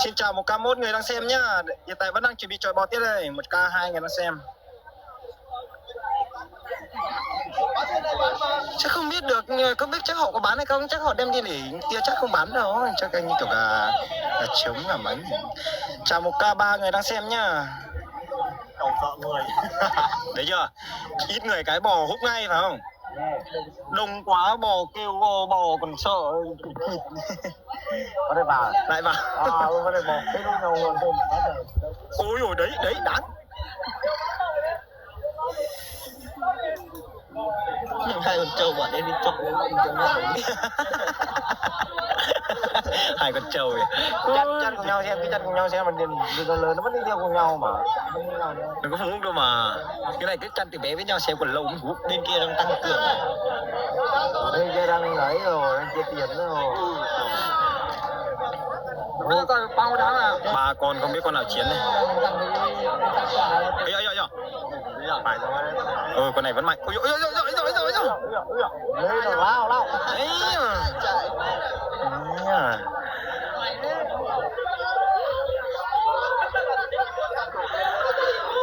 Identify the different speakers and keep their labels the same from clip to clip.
Speaker 1: Xin chào 1K1 người đang xem nhá. Hiện tại vẫn đang chuẩn bị chọi bò tiếp đây. 1K2 người đang xem. Chắc không biết được, không biết chắc họ có bán hay không, chắc họ đem đi để kia chắc không bán đâu, chắc anh như kiểu là trống là mấy. Chào 1K3 người đang xem nhá.
Speaker 2: Đầu sợ người.
Speaker 1: Đấy chưa? Ít người cái bò hút ngay phải không? Đông quá bò kêu bò còn sợ.
Speaker 2: Có thể vào.
Speaker 1: Lại vào.
Speaker 2: Có thể bỏ cái lúc nào luôn.
Speaker 1: Ôi ôi đấy, đấy đáng.
Speaker 2: Hai con trâu bọn em đi trộm
Speaker 1: hai con trâu vậy.
Speaker 2: chăn cùng nhau xem, cái chăn cùng nhau xem mà đi con lớn nó vẫn đi theo cùng nhau mà.
Speaker 1: Đừng có hút đâu mà. Cái này cứ chăn từ bé với nhau xem còn lâu mới hút. Bên kia đang tăng cường.
Speaker 2: Bên kia đang ấy rồi, đang chia tiền rồi.
Speaker 1: Ôi con bao đá à. Ba con không biết con nào chiến này. Ây ây
Speaker 2: Phải rồi.
Speaker 1: con này vẫn mạnh. Ôi ôi ôi ôi ôi ôi.
Speaker 2: Đấy rồi, lao.
Speaker 1: Đấy à.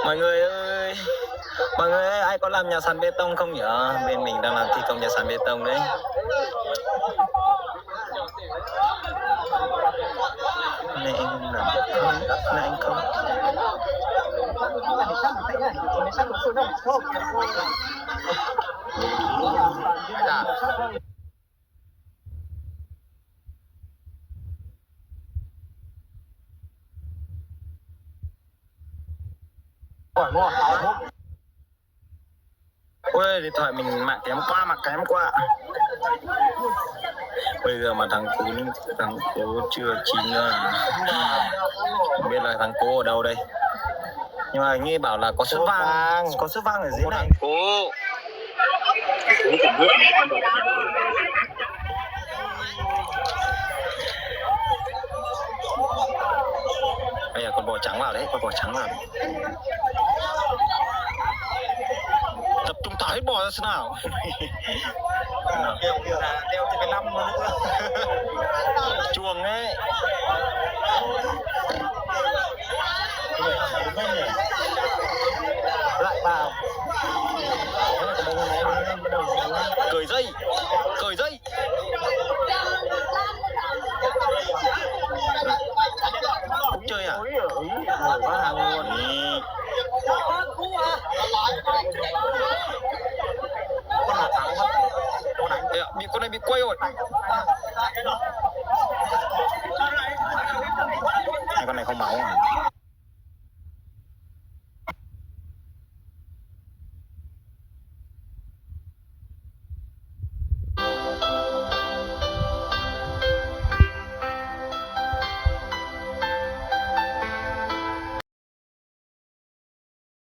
Speaker 1: Mọi người ơi, ai có làm nhà sàn bê tông không nhỉ? Bên mình đang làm thi công nhà sàn bê tông đấy. Này anh làm không? Này anh không? Ôi điện thoại mình mạng kém quá. Bây giờ mà thằng cố chưa chín không biết là thằng cố ở đâu đây, nhưng mà nghe bảo là có suất vang ở dưới này. Cố bây giờ con bò trắng vào đấy, tập trung thả hết bò ra xem nào.
Speaker 2: Đeo từ cái năm nữa.
Speaker 1: Chuồng ấy.
Speaker 2: Lại vào.
Speaker 1: Cởi dây. Không chơi à?
Speaker 2: Quá hàng luôn.
Speaker 1: Con này bị quay rồi. Con này không máu à?